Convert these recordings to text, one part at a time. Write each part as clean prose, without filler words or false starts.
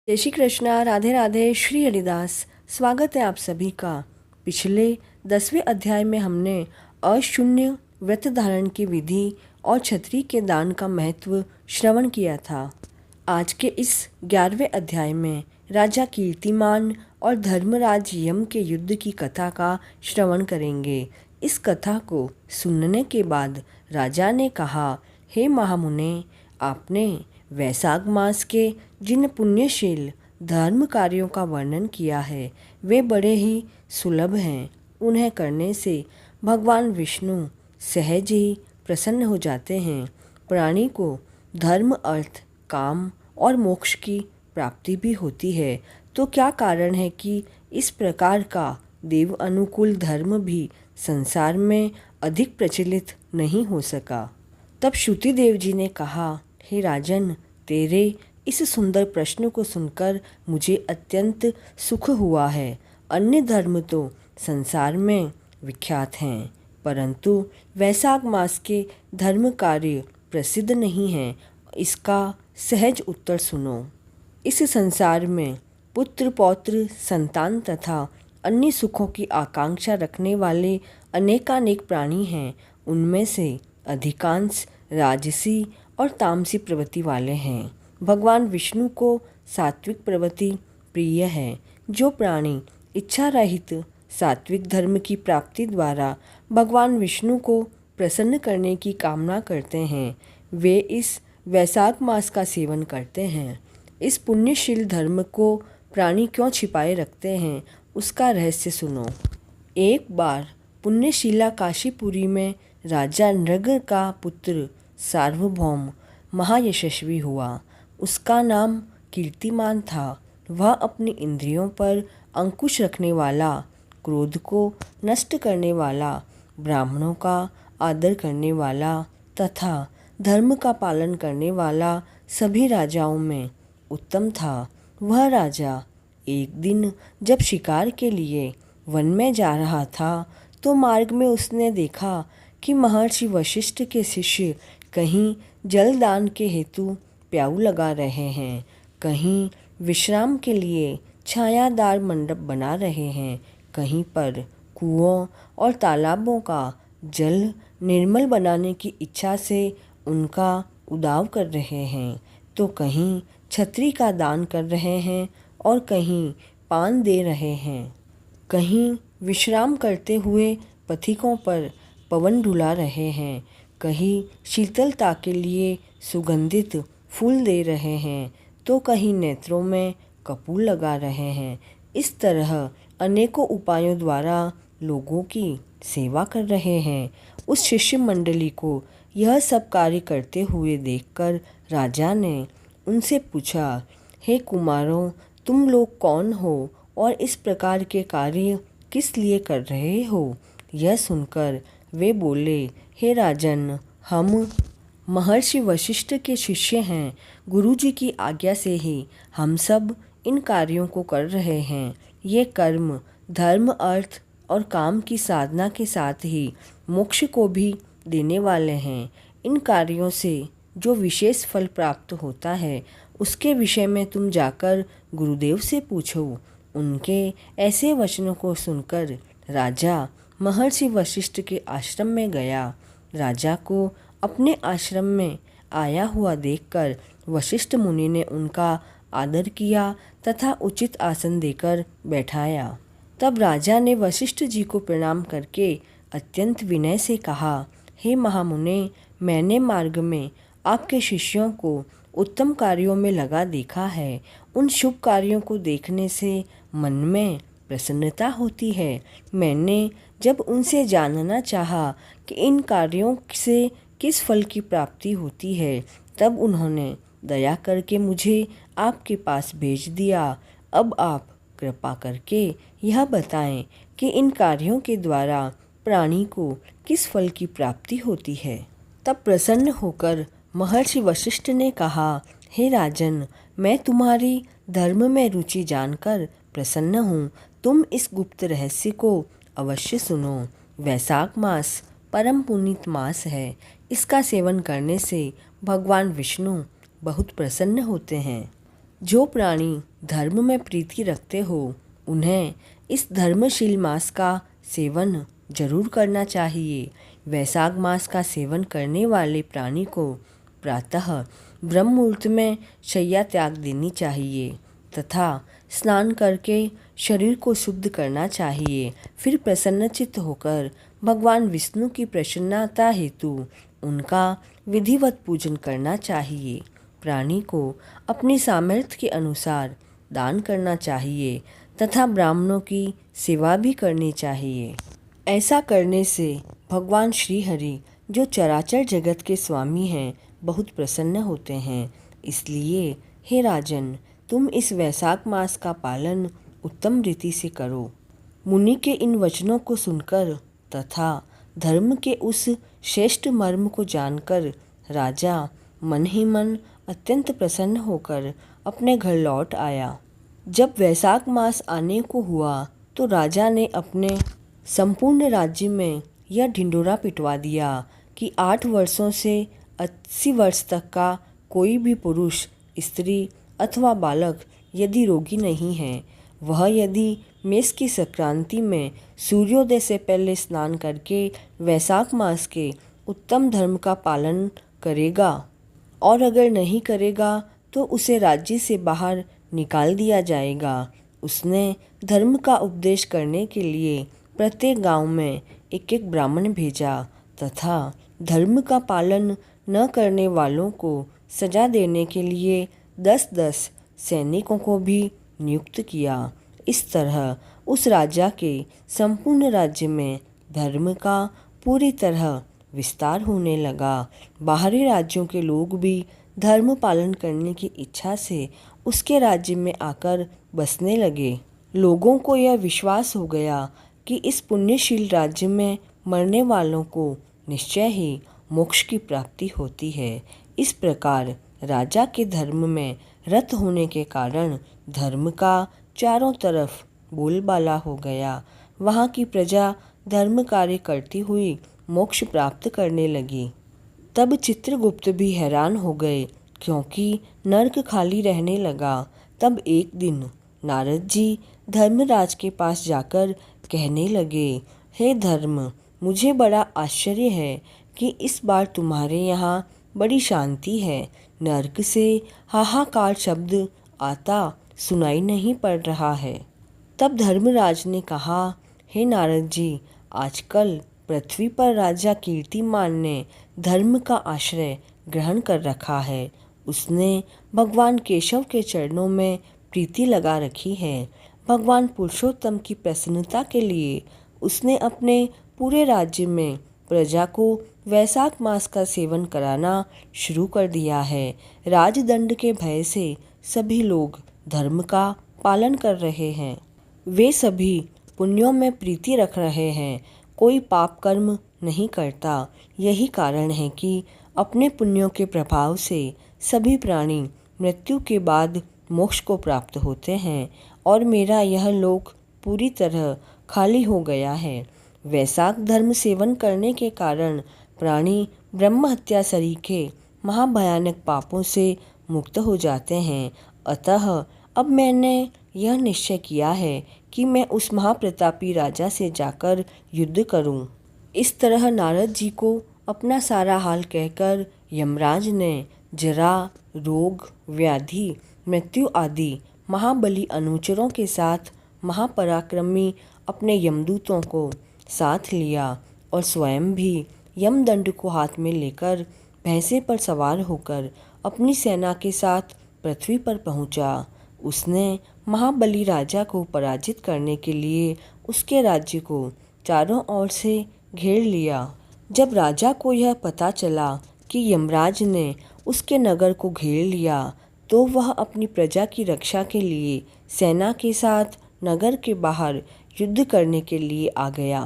जय श्री कृष्णा। राधे राधे। श्री हरिदास। स्वागत है आप सभी का। पिछले 10वें अध्याय में हमने अशून्य व्रत धारण की विधि और छतरी के दान का महत्व श्रवण किया था। आज के इस 11वें अध्याय में राजा कीर्तिमान और धर्मराज यम के युद्ध की कथा का श्रवण करेंगे। इस कथा को सुनने के बाद राजा ने कहा, हे महामुने, आपने वैशाख मास के जिन पुण्यशील धर्म कार्यों का वर्णन किया है वे बड़े ही सुलभ हैं। उन्हें करने से भगवान विष्णु सहज ही प्रसन्न हो जाते हैं। प्राणी को धर्म, अर्थ, काम और मोक्ष की प्राप्ति भी होती है। तो क्या कारण है कि इस प्रकार का देव अनुकूल धर्म भी संसार में अधिक प्रचलित नहीं हो सका? तब श्रुति देव जी ने कहा, हे राजन, तेरे इस सुंदर प्रश्न को सुनकर मुझे अत्यंत सुख हुआ है। अन्य धर्म तो संसार में विख्यात हैं, परंतु वैशाख मास के धर्म कार्य प्रसिद्ध नहीं हैं। इसका सहज उत्तर सुनो। इस संसार में पुत्र, पौत्र, संतान तथा अन्य सुखों की आकांक्षा रखने वाले अनेकानेक प्राणी हैं। उनमें से अधिकांश राजसी और तामसी प्रवृत्ति वाले हैं। भगवान विष्णु को सात्विक प्रवृत्ति प्रिय है। जो प्राणी इच्छा रहित सात्विक धर्म की प्राप्ति द्वारा भगवान विष्णु को प्रसन्न करने की कामना करते हैं, वे इस वैशाख मास का सेवन करते हैं। इस पुण्यशील धर्म को प्राणी क्यों छिपाए रखते हैं, उसका रहस्य सुनो। एक बार पुण्यशीला काशीपुरी में राजा नृग का पुत्र सार्वभौम महायशस्वी हुआ। उसका नाम कीर्तिमान था। वह अपनी इंद्रियों पर अंकुश रखने वाला, क्रोध को नष्ट करने वाला, ब्राह्मणों का आदर करने वाला तथा धर्म का पालन करने वाला सभी राजाओं में उत्तम था। वह राजा एक दिन जब शिकार के लिए वन में जा रहा था तो मार्ग में उसने देखा कि महर्षि वशिष्ठ के शिष्य कहीं जलदान के हेतु प्याऊ लगा रहे हैं, कहीं विश्राम के लिए छायादार मंडप बना रहे हैं, कहीं पर कुओं और तालाबों का जल निर्मल बनाने की इच्छा से उनका उदाव कर रहे हैं, तो कहीं छतरी का दान कर रहे हैं और कहीं पान दे रहे हैं, कहीं विश्राम करते हुए पथिकों पर पवन डुला रहे हैं, कहीं शीतलता के लिए सुगंधित फूल दे रहे हैं, तो कहीं नेत्रों में कपूर लगा रहे हैं। इस तरह अनेकों उपायों द्वारा लोगों की सेवा कर रहे हैं। उस शिष्य मंडली को यह सब कार्य करते हुए देखकर राजा ने उनसे पूछा, हे कुमारों, तुम लोग कौन हो और इस प्रकार के कार्य किस लिए कर रहे हो? यह सुनकर वे बोले, हे राजन, हम महर्षि वशिष्ठ के शिष्य हैं। गुरुजी की आज्ञा से ही हम सब इन कार्यों को कर रहे हैं। ये कर्म धर्म, अर्थ और काम की साधना के साथ ही मोक्ष को भी देने वाले हैं। इन कार्यों से जो विशेष फल प्राप्त होता है उसके विषय में तुम जाकर गुरुदेव से पूछो। उनके ऐसे वचनों को सुनकर राजा महर्षि वशिष्ठ के आश्रम में गया। राजा को अपने आश्रम में आया हुआ देखकर वशिष्ठ मुनि ने उनका आदर किया तथा उचित आसन देकर बैठाया। तब राजा ने वशिष्ठ जी को प्रणाम करके अत्यंत विनय से कहा, हे महामुने, मैंने मार्ग में आपके शिष्यों को उत्तम कार्यों में लगा देखा है। उन शुभ कार्यों को देखने से मन में प्रसन्नता होती है। मैंने जब उनसे जानना चाहा कि इन कार्यों से किस फल की प्राप्ति होती है, तब उन्होंने दया करके मुझे आपके पास भेज दिया। अब आप कृपा करके यह बताएं कि इन कार्यों के द्वारा प्राणी को किस फल की प्राप्ति होती है। तब प्रसन्न होकर महर्षि वशिष्ठ ने कहा, हे राजन, मैं तुम्हारी धर्म में रुचि जानकर प्रसन्न हूँ। तुम इस गुप्त रहस्य को अवश्य सुनो। वैशाख मास परम पुनीत मास है। इसका सेवन करने से भगवान विष्णु बहुत प्रसन्न होते हैं। जो प्राणी धर्म में प्रीति रखते हो उन्हें इस धर्मशील मास का सेवन जरूर करना चाहिए। वैशाख मास का सेवन करने वाले प्राणी को प्रातः ब्रह्म मुहूर्त में शैया त्याग देनी चाहिए तथा स्नान करके शरीर को शुद्ध करना चाहिए। फिर प्रसन्नचित्त होकर भगवान विष्णु की प्रसन्नता हेतु उनका विधिवत पूजन करना चाहिए। प्राणी को अपनी सामर्थ्य के अनुसार दान करना चाहिए तथा ब्राह्मणों की सेवा भी करनी चाहिए। ऐसा करने से भगवान श्री हरि जो चराचर जगत के स्वामी हैं बहुत प्रसन्न होते हैं। इसलिए हे राजन, तुम इस वैशाख मास का पालन उत्तम रीति से करो। मुनि के इन वचनों को सुनकर तथा धर्म के उस श्रेष्ठ मर्म को जानकर राजा मन ही मन अत्यंत प्रसन्न होकर अपने घर लौट आया। जब वैशाख मास आने को हुआ तो राजा ने अपने संपूर्ण राज्य में यह ढिंढोरा पिटवा दिया कि 8 वर्षों से 80 वर्ष तक का कोई भी पुरुष, स्त्री अथवा बालक यदि रोगी नहीं है, वह यदि मेष की संक्रांति में सूर्योदय से पहले स्नान करके वैशाख मास के उत्तम धर्म का पालन करेगा और अगर नहीं करेगा तो उसे राज्य से बाहर निकाल दिया जाएगा। उसने धर्म का उपदेश करने के लिए प्रत्येक गांव में एक एक ब्राह्मण भेजा तथा धर्म का पालन न करने वालों को सजा देने के लिए 10-10 सैनिकों को भी नियुक्त किया। इस तरह उस राजा के संपूर्ण राज्य में धर्म का पूरी तरह विस्तार होने लगा। बाहरी राज्यों के लोग भी धर्म पालन करने की इच्छा से उसके राज्य में आकर बसने लगे। लोगों को यह विश्वास हो गया कि इस पुण्यशील राज्य में मरने वालों को निश्चय ही मोक्ष की प्राप्ति होती है। इस प्रकार राजा के धर्म में रत होने के कारण धर्म का चारों तरफ बोलबाला हो गया। वहाँ की प्रजा धर्म कार्य करती हुई मोक्ष प्राप्त करने लगी। तब चित्रगुप्त भी हैरान हो गए क्योंकि नर्क खाली रहने लगा। तब एक दिन नारद जी धर्मराज के पास जाकर कहने लगे, हे धर्म, मुझे बड़ा आश्चर्य है कि इस बार तुम्हारे यहाँ बड़ी शांति है। नर्क से हाहाकार शब्द आता सुनाई नहीं पड़ रहा है। तब धर्मराज ने कहा, हे नारद जी, आजकल पृथ्वी पर राजा कीर्तिमान ने धर्म का आश्रय ग्रहण कर रखा है। उसने भगवान केशव के चरणों में प्रीति लगा रखी है। भगवान पुरुषोत्तम की प्रसन्नता के लिए उसने अपने पूरे राज्य में प्रजा को वैशाख मास का सेवन कराना शुरू कर दिया है। राजदंड के भय से सभी लोग धर्म का पालन कर रहे हैं। वे सभी पुण्यों में प्रीति रख रहे हैं, कोई पाप कर्म नहीं करता। यही कारण है कि अपने पुण्यों के प्रभाव से सभी प्राणी मृत्यु के बाद मोक्ष को प्राप्त होते हैं और मेरा यह लोक पूरी तरह खाली हो गया है। वैशाख धर्म सेवन करने के कारण प्राणी ब्रह्म हत्या सरीखे महाभयानक पापों से मुक्त हो जाते हैं। अतः अब मैंने यह निश्चय किया है कि मैं उस महाप्रतापी राजा से जाकर युद्ध करूं। इस तरह नारद जी को अपना सारा हाल कहकर यमराज ने जरा, रोग, व्याधि, मृत्यु आदि महाबली अनुचरों के साथ महापराक्रमी अपने यमदूतों को साथ लिया और स्वयं भी यमदंड को हाथ में लेकर भैंसे पर सवार होकर अपनी सेना के साथ पृथ्वी पर पहुंचा। उसने महाबली राजा को पराजित करने के लिए उसके राज्य को चारों ओर से घेर लिया। जब राजा को यह पता चला कि यमराज ने उसके नगर को घेर लिया तो वह अपनी प्रजा की रक्षा के लिए सेना के साथ नगर के बाहर युद्ध करने के लिए आ गया।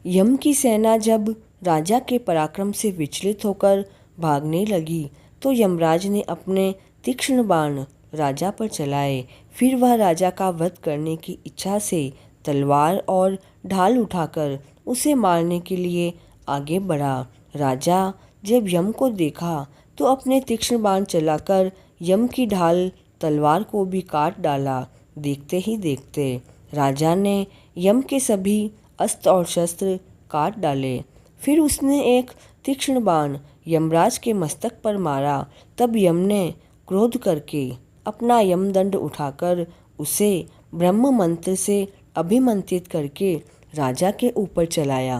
यम की सेना जब राजा के पराक्रम से विचलित होकर भागने लगी तो यमराज ने अपने तीक्ष्ण बाण राजा पर चलाए। फिर वह राजा का वध करने की इच्छा से तलवार और ढाल उठाकर उसे मारने के लिए आगे बढ़ा। राजा जब यम को देखा तो अपने तीक्ष्ण बाण चलाकर यम की ढाल तलवार को भी काट डाला। देखते ही देखते राजा ने यम के सभी अस्त्र और शस्त्र काट डाले। फिर उसने एक तीक्ष्ण बाण यमराज के मस्तक पर मारा। तब यम ने क्रोध करके अपना यमदंड उठाकर उसे ब्रह्म मंत्र से अभिमंत्रित करके राजा के ऊपर चलाया।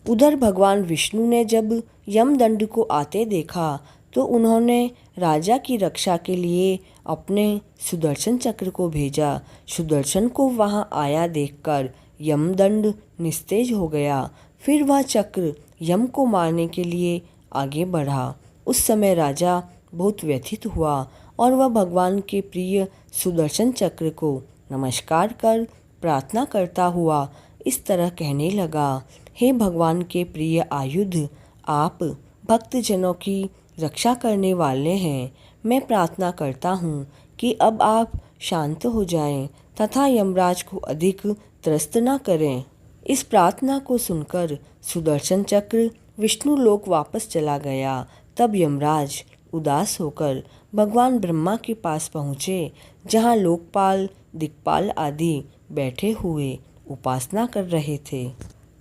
उधर भगवान विष्णु ने जब यमदंड को आते देखा तो उन्होंने राजा की रक्षा के लिए अपने सुदर्शन चक्र को भेजा। सुदर्शन को वहां आया देखकर यमदंड निस्तेज हो गया। फिर वह चक्र यम को मारने के लिए आगे बढ़ा। उस समय राजा बहुत व्यथित हुआ और वह भगवान के प्रिय सुदर्शन चक्र को नमस्कार कर प्रार्थना करता हुआ इस तरह कहने लगा, हे भगवान के प्रिय आयुध, आप भक्तजनों की रक्षा करने वाले हैं। मैं प्रार्थना करता हूँ कि अब आप शांत हो जाएं तथा यमराज को अधिक त्रस्त न करें। इस प्रार्थना को सुनकर सुदर्शन चक्र विष्णु लोक वापस चला गया। तब यमराज उदास होकर भगवान ब्रह्मा के पास पहुँचे, जहाँ लोकपाल, दिक्पाल आदि बैठे हुए उपासना कर रहे थे।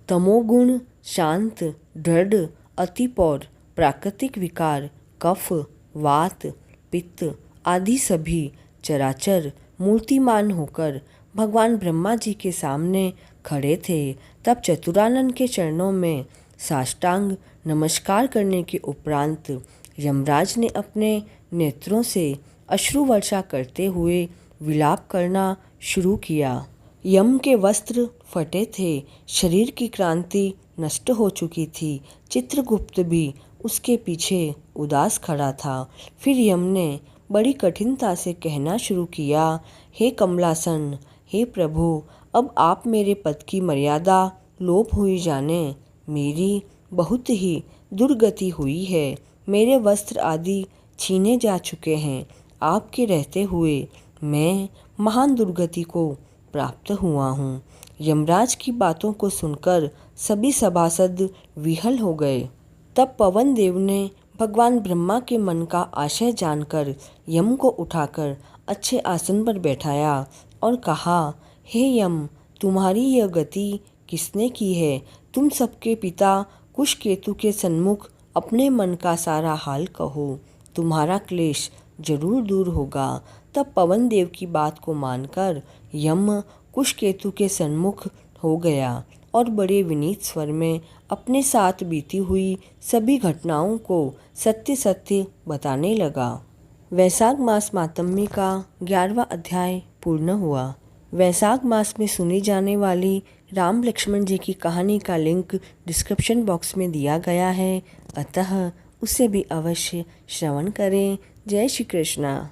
तमोगुण, शांत, दृढ़, अतिप और प्राकृतिक विकार, कफ, वात, पित्त आदि सभी चराचर मूर्तिमान होकर भगवान ब्रह्मा जी के सामने खड़े थे। तब चतुरानन के चरणों में साष्टांग नमस्कार करने के उपरांत यमराज ने अपने नेत्रों से अश्रु वर्षा करते हुए विलाप करना शुरू किया। यम के वस्त्र फटे थे, शरीर की क्रांति नष्ट हो चुकी थी। चित्रगुप्त भी उसके पीछे उदास खड़ा था। फिर यम ने बड़ी कठिनता से कहना शुरू किया, हे कमलासन, हे प्रभु, अब आप मेरे पद की मर्यादा लोप हुई जाने। मेरी बहुत ही दुर्गति हुई है। मेरे वस्त्र आदि छीने जा चुके हैं। आपके रहते हुए मैं महान दुर्गति को प्राप्त हुआ हूँ। यमराज की बातों को सुनकर सभी सभासद विह्वल हो गए। तब पवन देव ने भगवान ब्रह्मा के मन का आशय जानकर यम को उठाकर अच्छे आसन पर बैठाया और कहा, हे यम, तुम्हारी यह गति किसने की है? तुम सबके पिता कुशकेतु के सन्मुख अपने मन का सारा हाल कहो, तुम्हारा क्लेश जरूर दूर होगा। तब पवन देव की बात को मानकर यम कुशकेतु के सन्मुख हो गया और बड़े विनीत स्वर में अपने साथ बीती हुई सभी घटनाओं को सत्य सत्य बताने लगा। वैशाख मास मातम्य का 11वां अध्याय पूर्ण हुआ। वैशाख मास में सुनी जाने वाली राम लक्ष्मण जी की कहानी का लिंक डिस्क्रिप्शन बॉक्स में दिया गया है, अतः उसे भी अवश्य श्रवण करें। जय श्री कृष्णा।